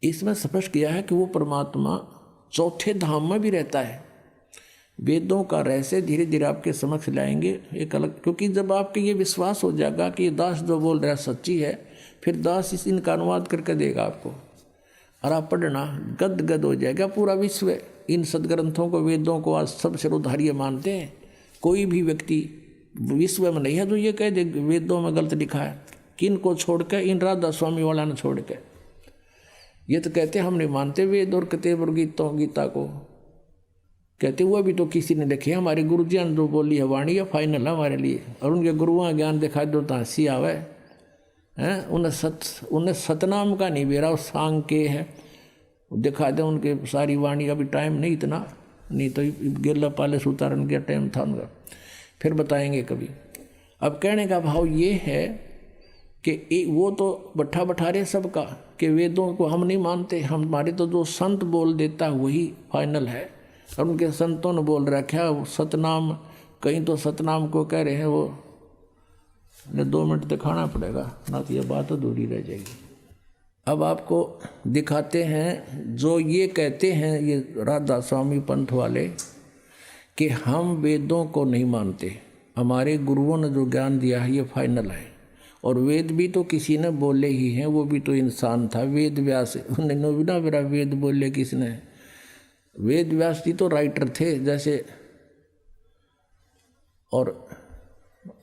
इसमें स्पष्ट किया है कि वो परमात्मा चौथे धाम में भी रहता है। वेदों का रहस्य धीरे धीरे आपके समक्ष लाएंगे एक अलग, क्योंकि जब आपके ये विश्वास हो जाएगा कि दास जो बोल रहा है सच्ची है, फिर दास इनका अनुवाद करके देगा आपको और आप पढ़ना गद गद हो जाएगा। पूरा विश्व इन सदग्रंथों को, वेदों को आज सब सिरोधार्य मानते हैं। कोई भी व्यक्ति विश्व में नहीं है जो ये कह दे वेदों में गलत लिखा है। किन को छोड़ के? इन राधा स्वामी वाला ने छोड़ के। ये तो कहते हम नहीं मानते वेद और कतेब और गीता को। कहते हुआ भी तो किसी ने लिखे, हमारे गुरु जी ने जो बोली है वाणी है फाइनल है हमारे लिए, और उनके गुरुओं ज्ञान दिखा दो तो हंसी आवे हैं। उन्हें सतनाम का नहीं बेरा, वो सांग के है दिखा दे उनके सारी वाणी। अभी टाइम नहीं इतना, नहीं तो गेला पाले उतारन का टाइम था उनका, फिर बताएंगे कभी। अब कहने का भाव ये है कि वो तो बट्ठा बठा रहे सबका कि वेदों को हम नहीं मानते, हमारे तो जो संत बोल देता वही फाइनल है। और उनके संतों ने बोल रखा सतनाम, कहीं तो सतनाम को कह रहे हैं वो 2 मिनट दिखाना पड़ेगा ना, तो ये बात अधूरी रह जाएगी। अब आपको दिखाते हैं जो ये कहते हैं ये राधा स्वामी पंथ वाले कि हम वेदों को नहीं मानते, हमारे गुरुओं ने जो ज्ञान दिया है ये फाइनल है। और वेद भी तो किसी ने बोले ही हैं, वो भी तो इंसान था। वेद व्यास उन्होंने बिना मेरा वेद बोले किसने? वेद व्यास जी तो राइटर थे जैसे, और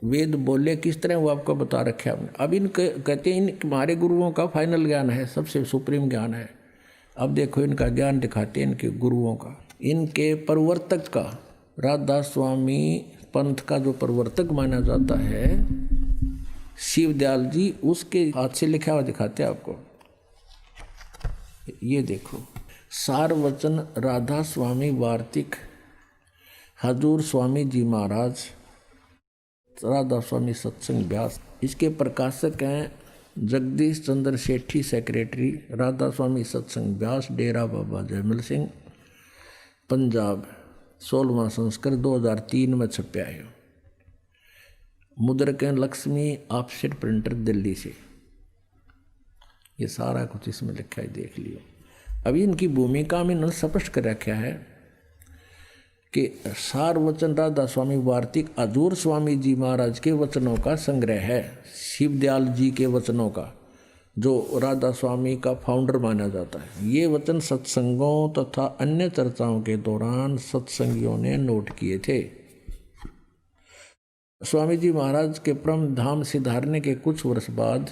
वेद बोले किस तरह वो आपको बता रखे हमने। अब इन कहते हैं इन हमारे गुरुओं का फाइनल ज्ञान है, सबसे सुप्रीम ज्ञान है। अब देखो इनका ज्ञान दिखाते हैं इनके गुरुओं का, इनके प्रवर्तक का। राधा स्वामी पंथ का जो प्रवर्तक माना जाता है शिवदयाल जी, उसके हाथ से लिखा हुआ दिखाते हैं आपको। ये देखो, सारवचन राधा स्वामी वार्तिक हजूर स्वामी जी महाराज राधा स्वामी सत्संग व्यास। इसके प्रकाशक हैं जगदीश चंद्र सेठी, सेक्रेटरी राधा स्वामी सत्संग व्यास, डेरा बाबा जयमल सिंह, पंजाब। 16वां संस्करण 2003 में छपया है। मुद्रक लक्ष्मी ऑफसेट प्रिंटर दिल्ली से। ये सारा कुछ इसमें लिखा है, देख लियो। अभी इनकी भूमिका में इन्होंने स्पष्ट कर रखा है कि सारवचन राधा स्वामी वार्तिक हजूर स्वामी जी महाराज के वचनों का संग्रह है, शिवदयाल जी के वचनों का, जो राधा स्वामी का फाउंडर माना जाता है। ये वचन सत्संगों तथा अन्य चर्चाओं के दौरान सत्संगियों ने नोट किए थे। स्वामी जी महाराज के परम धाम सिधारने के कुछ वर्ष बाद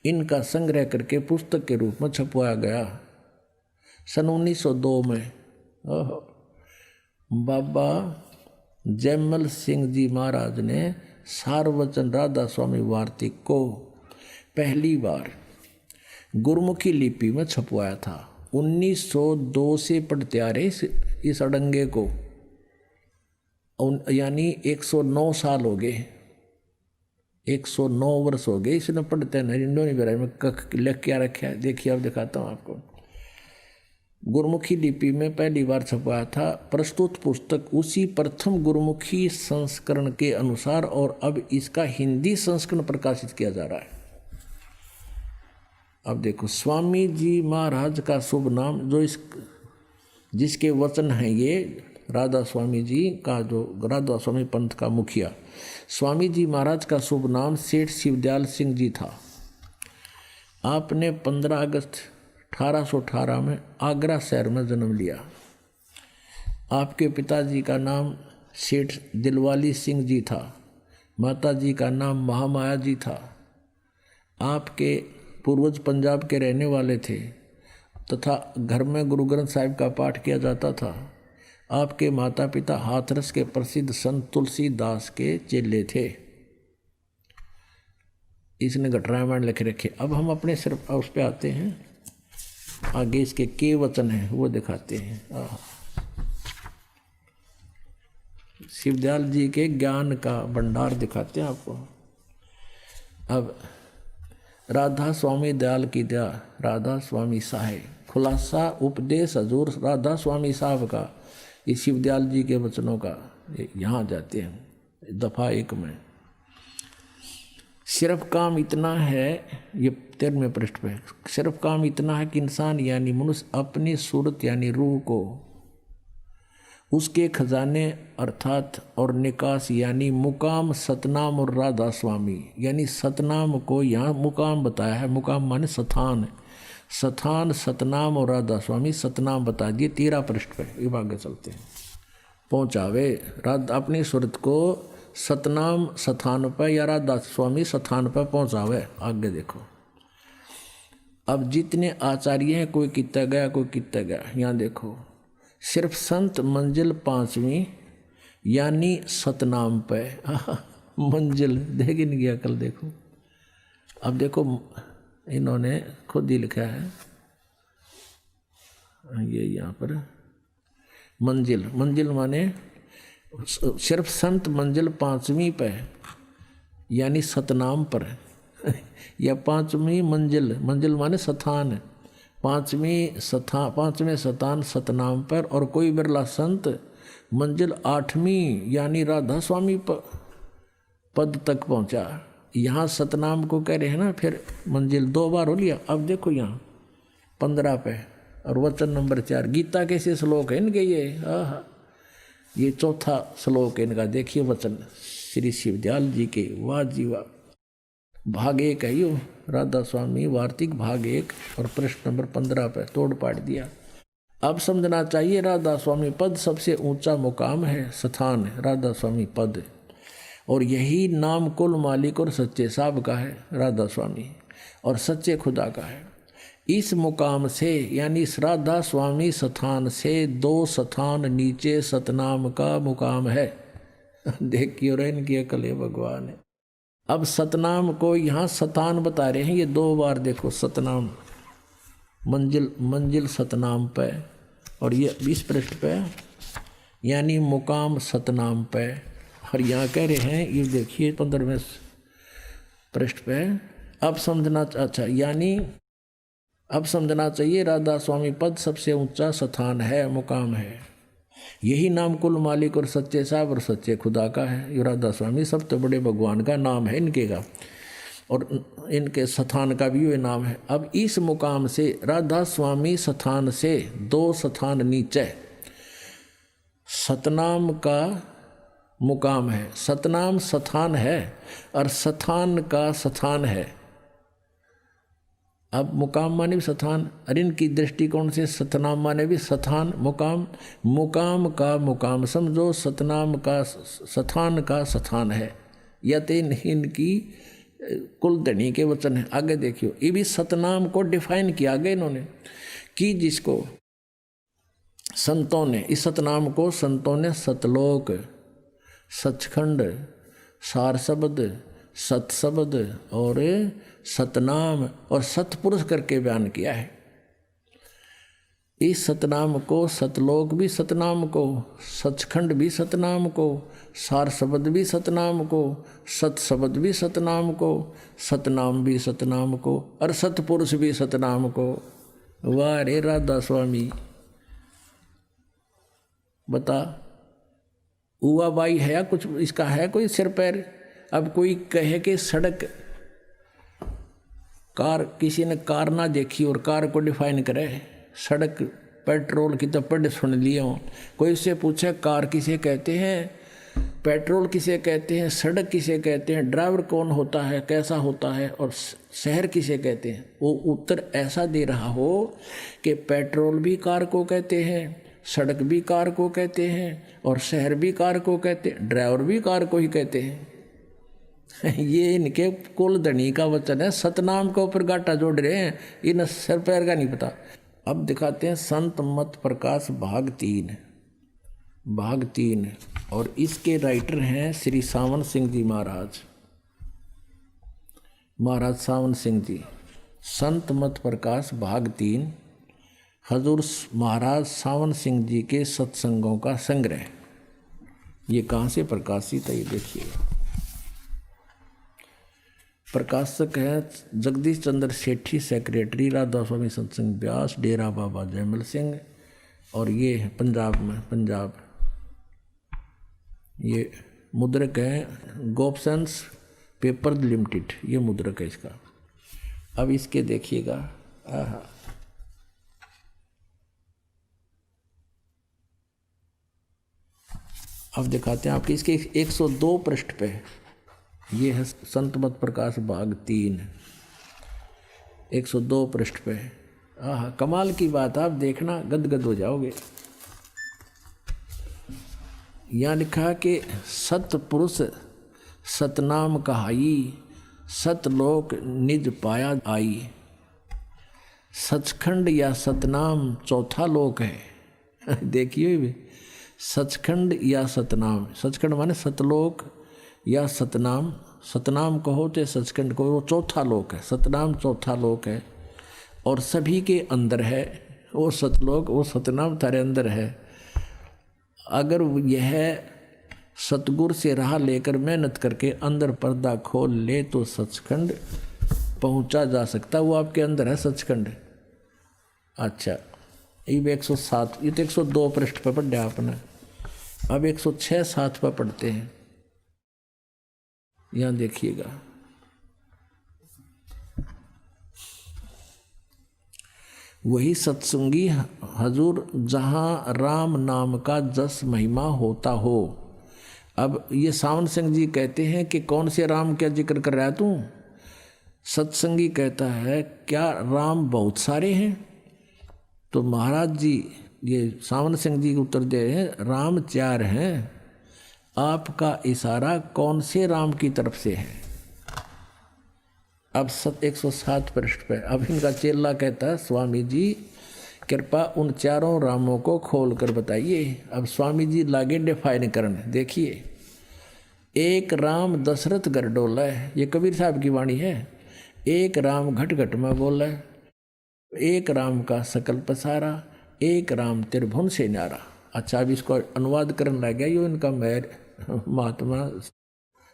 इनका संग्रह करके पुस्तक के रूप में छपवाया गया। सन 1902 में बाबा जयमल सिंह जी महाराज ने सारवचन राधा स्वामी वार्तिक को पहली बार गुरमुखी लिपि में छपवाया था। 1902 से पढ़ते आ रहे इस अड़ंगे को, यानी 109 साल हो गए, 109 वर्ष हो गए इसने पढ़ते नहीं बारे में लिख क्या रखा है। देखिए अब दिखाता हूँ आपको। गुरमुखी लिपि में पहली बार छपवाया था। प्रस्तुत पुस्तक उसी प्रथम गुरमुखी संस्करण के अनुसार, और अब इसका हिंदी संस्करण प्रकाशित किया जा रहा है। अब देखो, स्वामी जी महाराज का शुभ नाम, जो जिसके वचन हैं ये राधा स्वामी जी का, जो राधा स्वामी पंथ का मुखिया स्वामी जी महाराज का शुभ नाम सेठ शिवदयाल सिंह जी था। आपने 15 अगस्त 1818 में आगरा शहर में जन्म लिया। आपके पिताजी का नाम सेठ दिलवाली सिंह जी था, माता जी का नाम महामाया जी था। आपके पूर्वज पंजाब के रहने वाले थे तथा घर में गुरु ग्रंथ साहिब का पाठ किया जाता था। आपके माता पिता हाथरस के प्रसिद्ध संत तुलसीदास के चेले थे। इसने घटरामायण लिख रखे। अब हम अपने सिर्फ उस पे आते हैं, आगे इसके के वचन हैं वो दिखाते हैं। शिवदयाल जी के ज्ञान का भंडार दिखाते हैं आपको। अब राधा स्वामी दयाल की दया, राधा स्वामी साहेब, खुलासा उपदेश हजूर राधा स्वामी साहब का, ये शिवदयाल जी के वचनों का। यहाँ जाते हैं दफा 1 में। सिर्फ काम इतना है, ये 13वें पृष्ठ पे, सिर्फ काम इतना है कि इंसान यानी मनुष्य अपनी सूरत यानी रूह को उसके खजाने अर्थात और निकास यानी मुकाम सतनाम और राधा स्वामी यानी सतनाम को यहाँ मुकाम बताया है। मुकाम माने स्थान, स्थान सतनाम और राधा स्वामी सतनाम बता दिए 13 पृष्ठ पे। ये आगे चलते हैं। पहुँचावे राधा अपनी सूरत को सतनाम स्थान पर या राधा स्वामी स्थान पर पहुँचावे। आगे देखो, अब जितने आचार्य हैं कोई कितना गया कोई कितना गया। यहाँ देखो, सिर्फ संत मंजिल 5वीं यानी सतनाम पे मंजिल देख ही नहीं गया कल। देखो अब देखो इन्होंने खुद ही लिखा है ये यहाँ पर मंजिल, मंजिल माने सिर्फ संत मंजिल 5वीं पे यानी सतनाम पर या 5वीं मंजिल, मंजिल माने स्थान, 5वें स्थान सतनाम पर। और कोई बिरला संत मंजिल 8वीं यानी राधा स्वामी पद तक पहुंचा। यहाँ सतनाम को कह रहे हैं ना, फिर मंजिल 2 बार हो लिया। अब देखो यहाँ 15 पे और वचन नंबर 4 गीता कैसे श्लोक है इनके ये चौथा श्लोक है इनका। देखिए वचन श्री शिवदयाल जी के, वाह जी वाह। भाग 1 है यो राधा स्वामी वार्तिक भाग 1 और प्रश्न नंबर 15 पे तोड़ पाट दिया। अब समझना चाहिए राधा स्वामी पद सबसे ऊंचा मुकाम है, स्थान है राधा स्वामी पद, और यही नाम कुल मालिक और सच्चे साहब का है राधा स्वामी, और सच्चे खुदा का है। इस मुकाम से यानी इस राधा स्वामी स्थान से 2 स्थान नीचे सतनाम का मुकाम है। देखिए और इनकी अकल है भगवान है। अब सतनाम को यहाँ स्थान बता रहे हैं ये 2 बार। देखो सतनाम मंजिल सतनाम पे, और ये 20 पृष्ठ पे यानी मुकाम सतनाम पे। और यहाँ कह रहे हैं ये देखिए 15वें पृष्ठ पे। अब समझना अच्छा यानी अब समझना चाहिए राधा स्वामी पद सबसे ऊंचा स्थान है, मुकाम है। यही नाम कुल मालिक और सच्चे साहब और सच्चे खुदा का है। ये राधा स्वामी सब तो बड़े भगवान का नाम है इनके का, और इनके स्थान का भी ये नाम है। अब इस मुकाम से राधा स्वामी स्थान से 2 स्थान नीचे सतनाम का मुकाम है। सतनाम स्थान है और स्थान का स्थान है। अब मुकाम माने भी स्थान, और इनकी दृष्टिकोण से सतनाम माने भी स्थान मुकाम, मुकाम का मुकाम समझो, सतनाम का स्थान का स्थान है। यह तो इनकी कुलधनी के वचन है। आगे देखियो, ये भी सतनाम को डिफाइन किया गया इन्होंने कि जिसको संतों ने, इस सतनाम को संतों ने सतलोक, सचखंड, सार शब्द, सतशब्द और सतनाम और सतपुरुष करके बयान किया है। इस सतनाम को सतलोक भी सतनाम को, सचखंड भी सतनाम को, सार शब्द भी सतनाम को, सत शब्द भी सतनाम को, सतनाम भी सतनाम को, और सतपुरुष भी सतनाम को। वाह रे राधा स्वामी, बता हुआ बाई है या कुछ इसका है कोई सिर पैर। अब कोई कहे कि सड़क कार, किसी ने कार ना देखी और कार को डिफाइन करे, सड़क पेट्रोल की तो पढ़ सुन लिए हो। कोई उससे पूछे कार किसे कहते हैं, पेट्रोल किसे कहते हैं, सड़क किसे कहते हैं, ड्राइवर कौन होता है, कैसा होता है, और शहर किसे कहते हैं, वो उत्तर ऐसा दे रहा हो कि पेट्रोल भी कार को कहते हैं, सड़क भी कार को कहते हैं, और शहर भी कार को कहते हैं, ड्राइवर भी कार को ही कहते हैं। ये इनके कुलधनी का वचन है। सतनाम के ऊपर गाटा जोड़ रहे हैं, इन सर पैर का नहीं पता। अब दिखाते हैं संत मत प्रकाश भाग 3 और इसके राइटर हैं श्री सावन सिंह जी महाराज सावन सिंह जी। संत मत प्रकाश भाग 3 हजूर महाराज सावन सिंह जी के सत्संगों का संग्रह। ये कहाँ से प्रकाशित है ये देखिए। प्रकाशक है जगदीश चंद्र सेठी, सेक्रेटरी राधा स्वामी सत्संग ब्यास, डेरा बाबा जयमल सिंह, और ये है पंजाब ये मुद्रक है गोपसंस पेपर लिमिटेड, ये मुद्रक है इसका। अब इसके देखिएगा, आहा, अब दिखाते हैं आपके इसके 102 पृष्ठ पे। ये है संत मत प्रकाश भाग 3, 102 पृष्ठ पे। आहा, कमाल की बात, आप देखना गदगद हो जाओगे। यहाँ लिखा कि सतपुरुष सतनाम कहाई, सतलोक निज पाया आई। सचखंड या सतनाम चौथा लोक है। देखिए भी, सचखंड या सतनाम, सचखंड माने सतलोक या सतनाम, सतनाम कहो तो सचखंड कहो, वो चौथा लोक है। सतनाम चौथा लोक है और सभी के अंदर है वो सतलोक, वो सतनाम तारे अंदर है। अगर यह सतगुरु से राह लेकर मेहनत करके अंदर पर्दा खोल ले तो सचखंड पहुंचा जा सकता, वो आपके अंदर है सचखंड। अच्छा, ये 107, ये तो 102 पृष्ठ पर पढ़ा आपने। अब 106-7 पर पढ़ते हैं। यहाँ देखिएगा, वही सत्संगी हजूर जहाँ राम नाम का जस महिमा होता हो। अब ये सावन सिंह जी कहते हैं कि कौन से राम क्या जिक्र कर रहा है तू? सत्संगी कहता है क्या राम बहुत सारे हैं? तो महाराज जी, ये सावन सिंह जी उत्तर दे रहे हैं, राम 4 हैं। आपका इशारा कौन से राम की तरफ से है? अब 107 पृष्ठ पे। अब इनका चेला कहता है, स्वामी जी कृपा उन 4 रामों को खोल कर बताइए। अब स्वामी जी लागे डिफाइन करने। देखिए, एक राम दशरथ घर डोला है, ये कबीर साहब की वाणी है। एक राम घट घट में बोला है, एक राम का सकल पसारा, एक राम त्रिभुवन से न्यारा। अच्छा, अब इसको अनुवाद करने लग गया यो इनका मेर महात्मा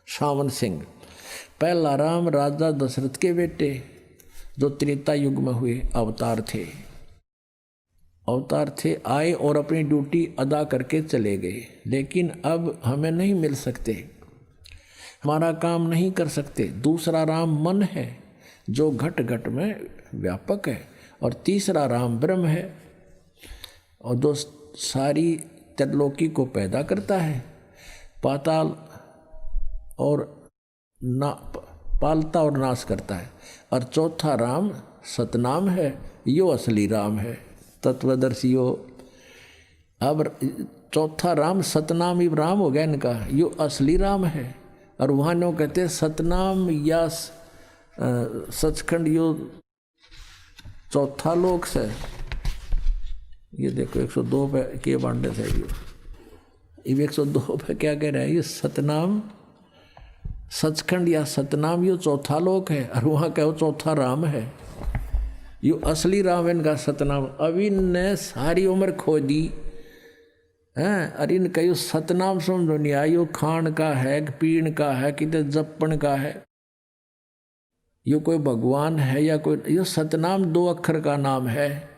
सावन सिंह। पहला राम राजा दशरथ के बेटे जो त्रेता युग में हुए अवतार थे, आए और अपनी ड्यूटी अदा करके चले गए, लेकिन अब हमें नहीं मिल सकते, हमारा काम नहीं कर सकते। दूसरा राम मन है जो घट घट में व्यापक है, और तीसरा राम ब्रह्म है और जो सारी त्रिलोकी को पैदा करता है, पाताल और ना पालता और नाश करता है। और चौथा राम सतनाम है, यो असली राम है, तत्वदर्शी हो। अब चौथा राम सतनाम ही राम हो गया इनका, यो असली राम है। और वहाँ नो कहते हैं सतनाम या सचखंड यो चौथा लोक से। ये देखो 102 पे के बांडे से, ये 102 पे क्या कह रहा है? ये सतनाम सचखंड या सतनाम यो चौथा लोक है, और वहाँ कहो चौथा राम है, यो असली राम इनका सतनाम। अब इनने सारी उम्र खो दी हैं, और इनका यो सतनाम समझो नहीं आया, यो खान का है, पीण का है, किधर जपण का है, यो कोई भगवान है या कोई, यो सतनाम 2 अक्षर का नाम है।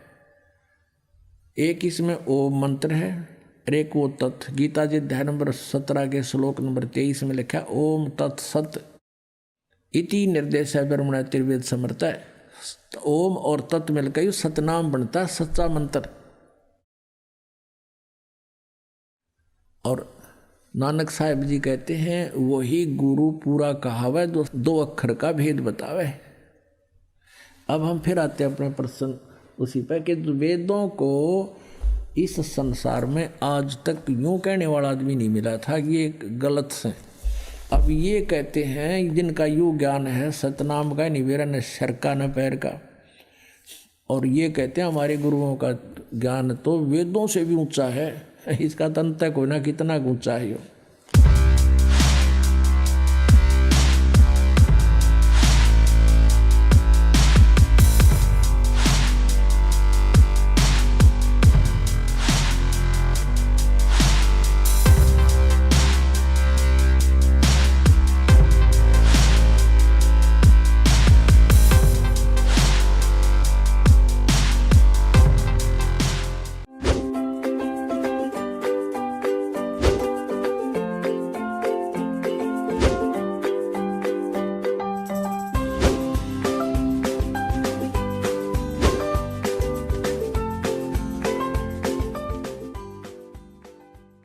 एक इसमें ओम मंत्र है, एक वो तत्। गीता जी अध्याय नंबर 17 के श्लोक नंबर 23 में लिखा ओम तत्सत इति निर्देश है ब्रह्मण त्रिवेद समर्थ है। ओम और तत् मिलकर यो सतनाम बनता है, सच्चा मंत्र। और नानक साहिब जी कहते हैं वही गुरु पूरा कहावे जो 2 अक्षर का भेद बतावे। अब हम फिर आते हैं अपने प्रश्न उसी पर कि वेदों को इस संसार में आज तक यूं कहने वाला आदमी नहीं मिला था कि ये गलत से। अब ये कहते हैं जिनका यूँ ज्ञान है सतनाम का, नहीं मेरा न सर का न पैर का, और ये कहते हैं हमारे गुरुओं का ज्ञान तो वेदों से भी ऊंचा है, इसका तंत्र कोई ना कितना ऊंचा है।